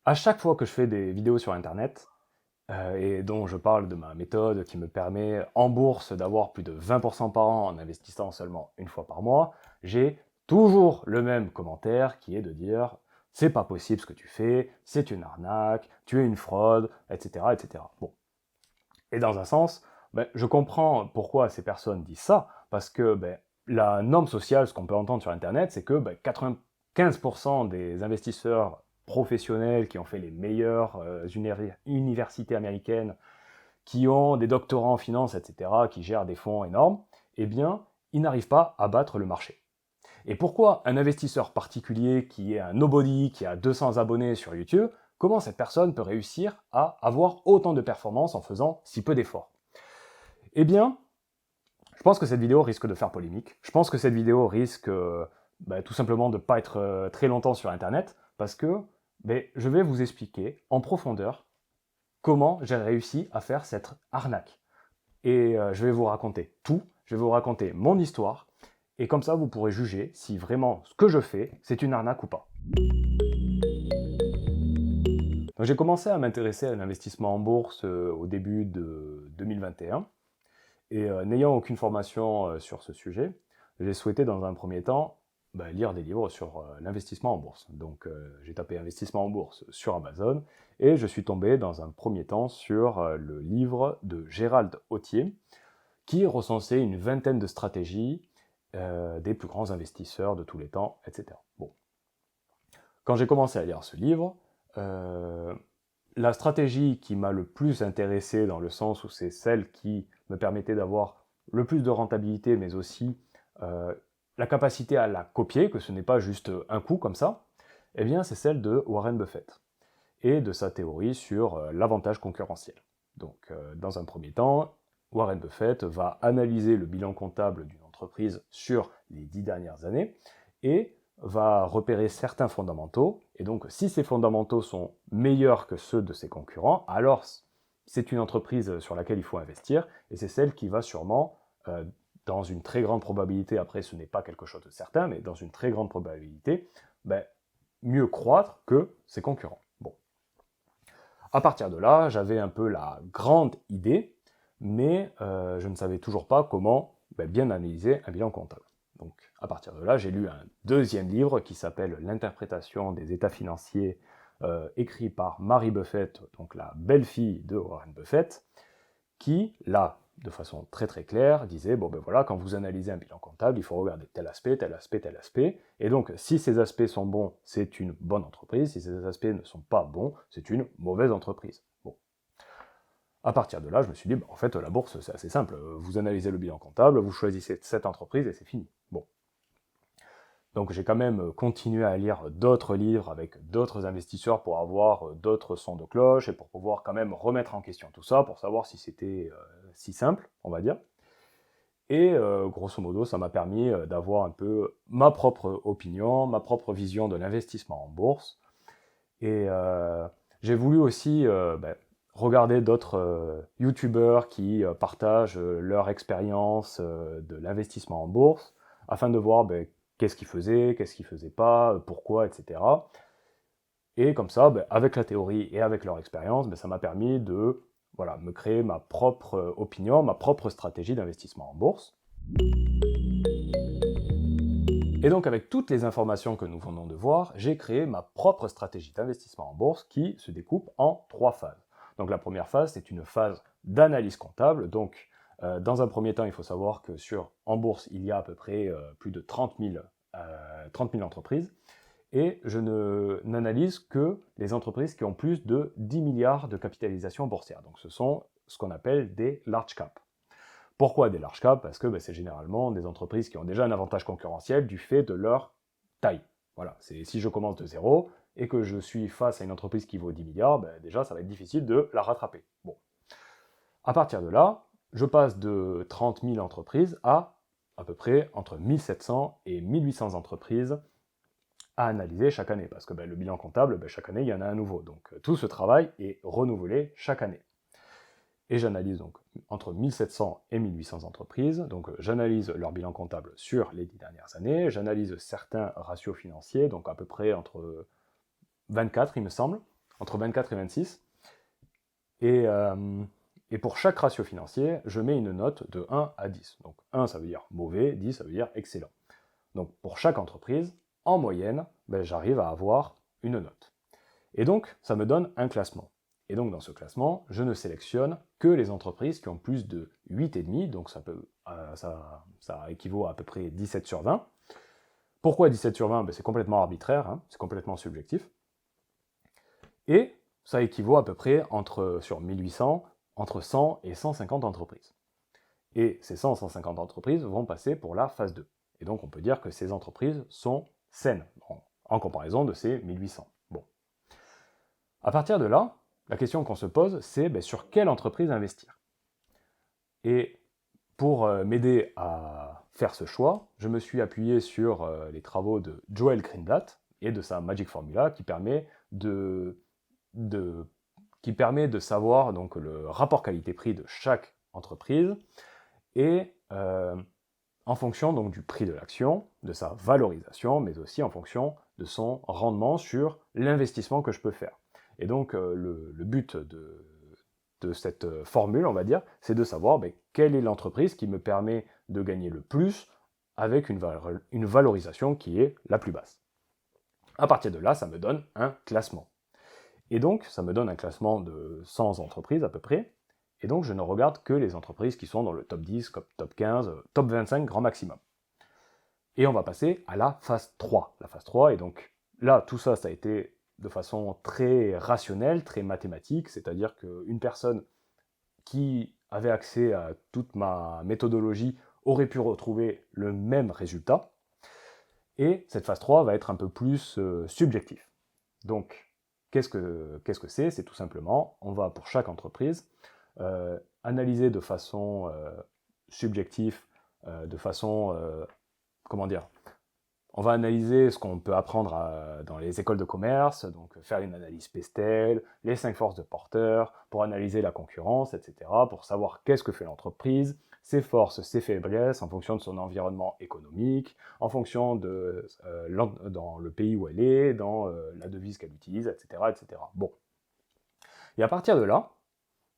À chaque fois que je fais des vidéos sur Internet, et dont je parle de ma méthode qui me permet en bourse d'avoir plus de 20% par an en investissant seulement une fois par mois, j'ai toujours le même commentaire qui est de dire c'est pas possible ce que tu fais, c'est une arnaque, tu es une fraude, etc., etc. Bon. Et dans un sens, ben, je comprends pourquoi ces personnes disent ça, parce que ben, la norme sociale, ce qu'on peut entendre sur Internet, c'est que ben, 95% des investisseurs professionnels qui ont fait les meilleures universités américaines, qui ont des doctorats en finance, etc., qui gèrent des fonds énormes, eh bien, ils n'arrivent pas à battre le marché. Et pourquoi un investisseur particulier qui est un nobody, qui a 200 abonnés sur YouTube, comment cette personne peut réussir à avoir autant de performances en faisant si peu d'efforts? Eh bien, je pense que cette vidéo risque de faire polémique. Je pense que cette vidéo risque tout simplement de ne pas être très longtemps sur Internet, parce que je vais vous expliquer en profondeur comment j'ai réussi à faire cette arnaque. Et je vais vous raconter tout, je vais vous raconter mon histoire, et comme ça vous pourrez juger si vraiment ce que je fais, c'est une arnaque ou pas. Donc j'ai commencé à m'intéresser à l'investissement en bourse au début de 2021, et n'ayant aucune formation sur ce sujet, j'ai souhaité dans un premier temps lire des livres sur l'investissement en bourse. Donc j'ai tapé investissement en bourse sur Amazon, et je suis tombé dans un premier temps sur le livre de Gérald Ottier, qui recensait une vingtaine de stratégies des plus grands investisseurs de tous les temps, etc. Bon. Quand j'ai commencé à lire ce livre, la stratégie qui m'a le plus intéressé dans le sens où c'est celle qui me permettait d'avoir le plus de rentabilité, mais aussi la capacité à la copier, que ce n'est pas juste un coup comme ça, eh bien c'est celle de Warren Buffett et de sa théorie sur l'avantage concurrentiel. Donc dans un premier temps, Warren Buffett va analyser le bilan comptable d'une entreprise sur les 10 dernières années et va repérer certains fondamentaux. Et donc, si ces fondamentaux sont meilleurs que ceux de ses concurrents, alors c'est une entreprise sur laquelle il faut investir, et c'est celle qui va sûrement, dans une très grande probabilité, après ce n'est pas quelque chose de certain, mais dans une très grande probabilité, mieux croître que ses concurrents. Bon. À partir de là, j'avais un peu la grande idée, mais je ne savais toujours pas comment bien analyser un bilan comptable. Donc, à partir de là, j'ai lu un deuxième livre qui s'appelle L'interprétation des états financiers, écrit par Mary Buffett, donc la belle-fille de Warren Buffett, qui, là, de façon très très claire, disait, bon ben voilà, quand vous analysez un bilan comptable, il faut regarder tel aspect, tel aspect, tel aspect, et donc si ces aspects sont bons, c'est une bonne entreprise, si ces aspects ne sont pas bons, c'est une mauvaise entreprise. Bon. À partir de là, je me suis dit, en fait, la bourse, c'est assez simple, vous analysez le bilan comptable, vous choisissez cette entreprise et c'est fini. Bon. Donc j'ai quand même continué à lire d'autres livres avec d'autres investisseurs pour avoir d'autres sons de cloche et pour pouvoir quand même remettre en question tout ça, pour savoir si c'était si simple, on va dire. Et grosso modo, ça m'a permis d'avoir un peu ma propre opinion, ma propre vision de l'investissement en bourse. Et j'ai voulu aussi regarder d'autres youtubeurs qui partagent leur expérience de l'investissement en bourse, afin de voir qu'est-ce qu'ils faisaient, qu'est-ce qu'ils faisaient pas, pourquoi, etc. Et comme ça, avec la théorie et avec leur expérience, ça m'a permis de me créer ma propre opinion, ma propre stratégie d'investissement en bourse. Et donc avec toutes les informations que nous venons de voir, j'ai créé ma propre stratégie d'investissement en bourse qui se découpe en 3 phases. Donc la première phase, c'est une phase d'analyse comptable. Donc dans un premier temps, il faut savoir que en bourse, il y a à peu près plus de 30 000 entreprises. Et je n'analyse que les entreprises qui ont plus de 10 milliards de capitalisation boursière. Donc ce sont ce qu'on appelle des large caps. Pourquoi des large caps? Parce que c'est généralement des entreprises qui ont déjà un avantage concurrentiel du fait de leur taille. Voilà, si je commence de zéro et que je suis face à une entreprise qui vaut 10 milliards, déjà ça va être difficile de la rattraper. Bon. À partir de là, je passe de 30 000 entreprises à peu près entre 1700 et 1800 entreprises à analyser chaque année, parce que le bilan comptable, chaque année, il y en a un nouveau. Donc tout ce travail est renouvelé chaque année. Et j'analyse donc entre 1700 et 1800 entreprises, donc j'analyse leur bilan comptable sur les 10 dernières années, j'analyse certains ratios financiers, donc à peu près entre 24 il me semble, entre 24 et 26. Et pour chaque ratio financier, je mets une note de 1 à 10. Donc 1, ça veut dire mauvais, 10, ça veut dire excellent. Donc pour chaque entreprise, en moyenne, j'arrive à avoir une note. Et donc, ça me donne un classement. Et donc dans ce classement, je ne sélectionne que les entreprises qui ont plus de 8,5, donc ça équivaut à peu près 17 sur 20. Pourquoi 17 sur 20 ? C'est complètement arbitraire, hein, c'est complètement subjectif. Et ça équivaut à peu près sur 1800, entre 100 et 150 entreprises. Et ces 100 150 entreprises vont passer pour la phase 2. Et donc on peut dire que ces entreprises sont saines, en comparaison de ces 1800. Bon. À partir de là, la question qu'on se pose, c'est sur quelle entreprise investir. Et pour m'aider à faire ce choix, je me suis appuyé sur les travaux de Joel Greenblatt et de sa Magic Formula qui permet de savoir donc, le rapport qualité-prix de chaque entreprise et en fonction donc, du prix de l'action, de sa valorisation, mais aussi en fonction de son rendement sur l'investissement que je peux faire. Et donc le but de cette formule, on va dire, c'est de savoir quelle est l'entreprise qui me permet de gagner le plus avec une valorisation qui est la plus basse. À partir de là, ça me donne un classement. Et donc, ça me donne un classement de 100 entreprises à peu près. Et donc, je ne regarde que les entreprises qui sont dans le top 10, top 15, top 25 grand maximum. Et on va passer à la phase 3. La phase 3, et donc là, tout ça, ça a été de façon très rationnelle, très mathématique, c'est-à-dire qu'une personne qui avait accès à toute ma méthodologie aurait pu retrouver le même résultat. Et cette phase 3 va être un peu plus subjectif. Donc, qu'est-ce que c'est ? C'est tout simplement, on va pour chaque entreprise analyser de façon subjective, de façon, on va analyser ce qu'on peut apprendre dans les écoles de commerce, donc faire une analyse Pestel, les 5 forces de Porter, pour analyser la concurrence, etc., pour savoir qu'est-ce que fait l'entreprise, ses forces, ses faiblesses, en fonction de son environnement économique, en fonction de dans le pays où elle est, dans la devise qu'elle utilise, etc., etc. Bon. Et à partir de là,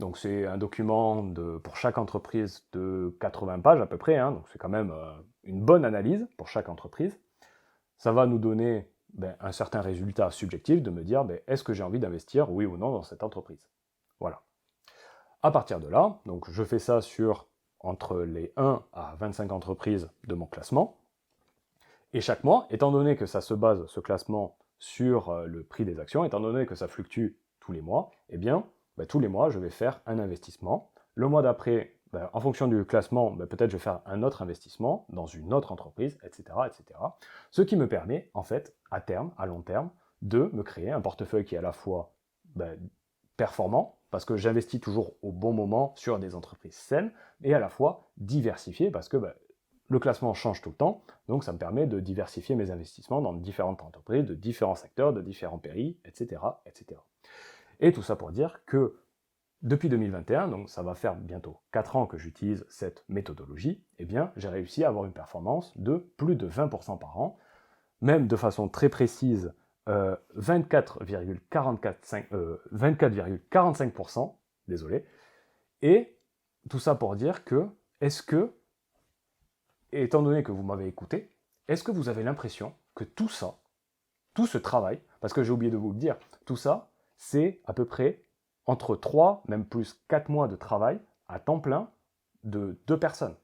donc c'est un document pour chaque entreprise de 80 pages à peu près, hein, donc c'est quand même une bonne analyse pour chaque entreprise. Ça va nous donner un certain résultat subjectif de me dire est-ce que j'ai envie d'investir, oui ou non, dans cette entreprise. Voilà. À partir de là, donc je fais ça sur entre les 1 à 25 entreprises de mon classement. Et chaque mois, étant donné que ça se base, ce classement, sur le prix des actions, étant donné que ça fluctue tous les mois, eh bien, tous les mois, je vais faire un investissement. Le mois d'après, en fonction du classement, peut-être je vais faire un autre investissement dans une autre entreprise, etc., etc. Ce qui me permet, en fait, à terme, à long terme, de me créer un portefeuille qui est à la fois performant, parce que j'investis toujours au bon moment sur des entreprises saines, et à la fois diversifié, parce que le classement change tout le temps, donc ça me permet de diversifier mes investissements dans différentes entreprises, de différents secteurs, de différents pays, etc., etc. Et tout ça pour dire que depuis 2021, donc ça va faire bientôt 4 ans que j'utilise cette méthodologie, eh bien j'ai réussi à avoir une performance de plus de 20% par an, même de façon très précise, 24,45%, désolé. Et tout ça pour dire que, étant donné que vous m'avez écouté, est-ce que vous avez l'impression que tout ça, tout ce travail, parce que j'ai oublié de vous le dire, tout ça, c'est à peu près entre 3, même plus 4 mois de travail à temps plein de 2 personnes.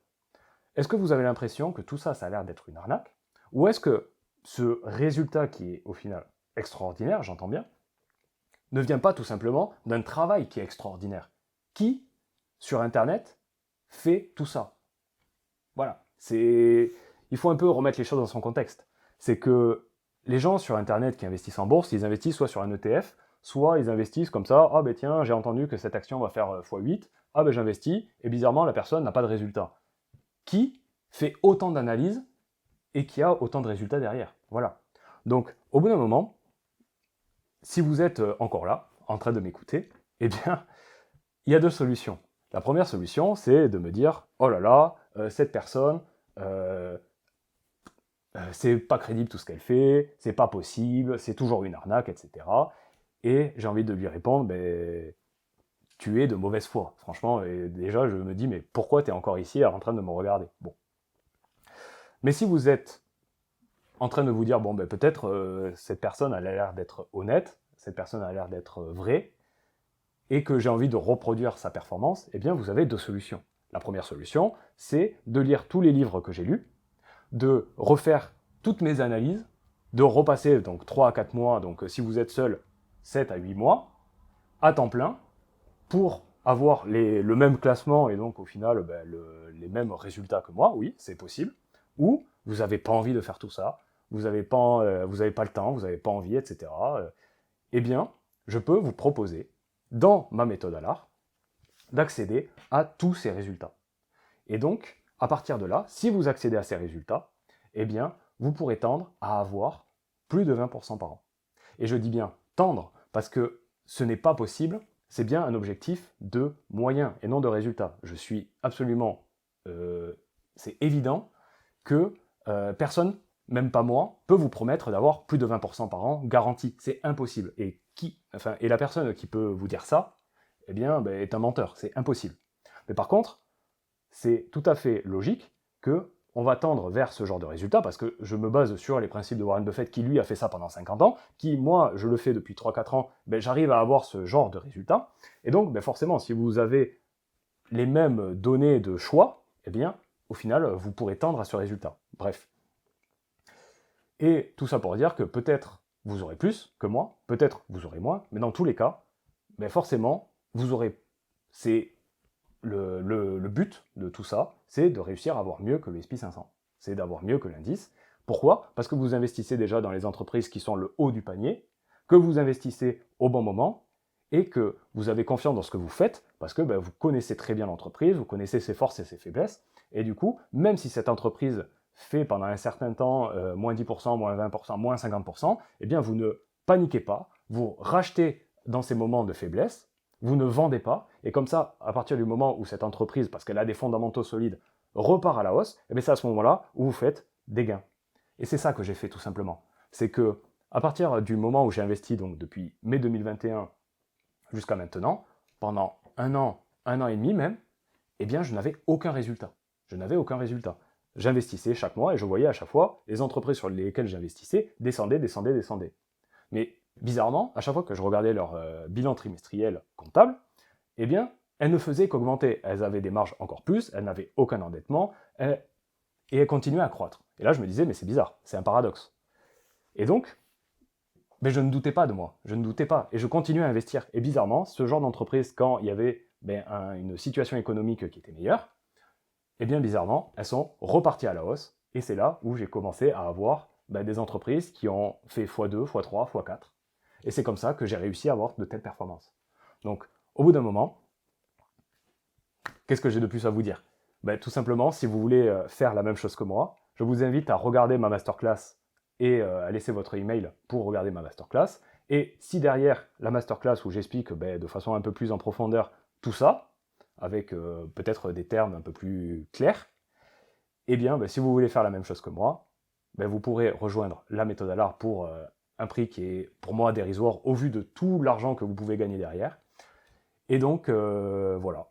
Est-ce que vous avez l'impression que tout ça, ça a l'air d'être une arnaque ? Ou est-ce que ce résultat qui est au final extraordinaire, j'entends bien, ne vient pas tout simplement d'un travail qui est extraordinaire ? Qui, sur Internet, fait tout ça ? Voilà. Il faut un peu remettre les choses dans son contexte. C'est que les gens sur Internet qui investissent en bourse, ils investissent soit sur un ETF, soit ils investissent comme ça, ah ben tiens, j'ai entendu que cette action va faire x8, ah ben j'investis, et bizarrement la personne n'a pas de résultat. Qui fait autant d'analyses et qui a autant de résultats derrière ? Voilà. Donc, au bout d'un moment, si vous êtes encore là, en train de m'écouter, eh bien, il y a 2 solutions. La première solution, c'est de me dire, oh là là, cette personne, c'est pas crédible tout ce qu'elle fait, c'est pas possible, c'est toujours une arnaque, etc. Et j'ai envie de lui répondre, ben, tu es de mauvaise foi. Franchement, et déjà, je me dis, mais pourquoi tu es encore ici en train de me regarder? Bon. Mais si vous êtes en train de vous dire, bon, ben, peut-être cette personne a l'air d'être honnête, cette personne a l'air d'être vraie, et que j'ai envie de reproduire sa performance, eh bien, vous avez deux solutions. La première solution, c'est de lire tous les livres que j'ai lus, de refaire toutes mes analyses, de repasser donc 3 à 4 mois, donc si vous êtes seul, 7 à 8 mois, à temps plein, pour avoir le même classement et donc au final ben, les mêmes résultats que moi, oui, c'est possible, ou vous n'avez pas envie de faire tout ça, vous n'avez pas, pas le temps, vous n'avez pas envie, etc. Eh bien, je peux vous proposer, dans ma méthode à l'art, d'accéder à tous ces résultats. Et donc, à partir de là, si vous accédez à ces résultats, eh bien, vous pourrez tendre à avoir plus de 20% par an. Et je dis bien tendre, parce que ce n'est pas possible, c'est bien un objectif de moyen et non de résultat. Je suis absolument... c'est évident que personne, même pas moi, peut vous promettre d'avoir plus de 20% par an garanti. C'est impossible. Et la personne qui peut vous dire ça, eh bien, ben, est un menteur. C'est impossible. Mais par contre, c'est tout à fait logique que on va tendre vers ce genre de résultat, parce que je me base sur les principes de Warren Buffett, qui lui a fait ça pendant 50 ans, qui, moi, je le fais depuis 3-4 ans, ben, j'arrive à avoir ce genre de résultat. Et donc, ben, forcément, si vous avez les mêmes données de choix, eh bien, au final, vous pourrez tendre à ce résultat. Bref. Et tout ça pour dire que peut-être vous aurez plus que moi, peut-être vous aurez moins, mais dans tous les cas, ben forcément, vous aurez... C'est le but de tout ça, c'est de réussir à avoir mieux que le S&P 500. C'est d'avoir mieux que l'indice. Pourquoi? Parce que vous investissez déjà dans les entreprises qui sont le haut du panier, que vous investissez au bon moment, et que vous avez confiance dans ce que vous faites, parce que ben, vous connaissez très bien l'entreprise, vous connaissez ses forces et ses faiblesses, et du coup, même si cette entreprise fait pendant un certain temps moins 10%, moins 20%, moins 50%, eh bien vous ne paniquez pas, vous rachetez dans ces moments de faiblesse, vous ne vendez pas, et comme ça, à partir du moment où cette entreprise, parce qu'elle a des fondamentaux solides, repart à la hausse, et bien c'est à ce moment-là où vous faites des gains. Et c'est ça que j'ai fait tout simplement. C'est que, à partir du moment où j'ai investi, donc depuis mai 2021 jusqu'à maintenant, pendant un an et demi même, eh bien je n'avais aucun résultat. Je n'avais aucun résultat. J'investissais chaque mois et je voyais à chaque fois les entreprises sur lesquelles j'investissais descendaient. Mais bizarrement, à chaque fois que je regardais leur bilan trimestriel comptable, eh bien, elles ne faisaient qu'augmenter. Elles avaient des marges encore plus, elles n'avaient aucun endettement, et elles continuaient à croître. Et là, je me disais, mais c'est bizarre, c'est un paradoxe. Et donc, mais je ne doutais pas de moi, je ne doutais pas, et je continuais à investir. Et bizarrement, ce genre d'entreprise, quand il y avait une situation économique qui était meilleure, eh bien bizarrement, elles sont reparties à la hausse, et c'est là où j'ai commencé à avoir des entreprises qui ont fait x2, x3, x4. Et c'est comme ça que j'ai réussi à avoir de telles performances. Donc, au bout d'un moment, qu'est-ce que j'ai de plus à vous dire? Tout simplement, si vous voulez faire la même chose que moi, je vous invite à regarder ma masterclass et à laisser votre email pour regarder ma masterclass. Et si derrière la masterclass où j'explique de façon un peu plus en profondeur tout ça, avec peut-être des termes un peu plus clairs, eh bien, si vous voulez faire la même chose que moi, vous pourrez rejoindre la méthode à l'art pour un prix qui est pour moi dérisoire au vu de tout l'argent que vous pouvez gagner derrière. Et donc, voilà.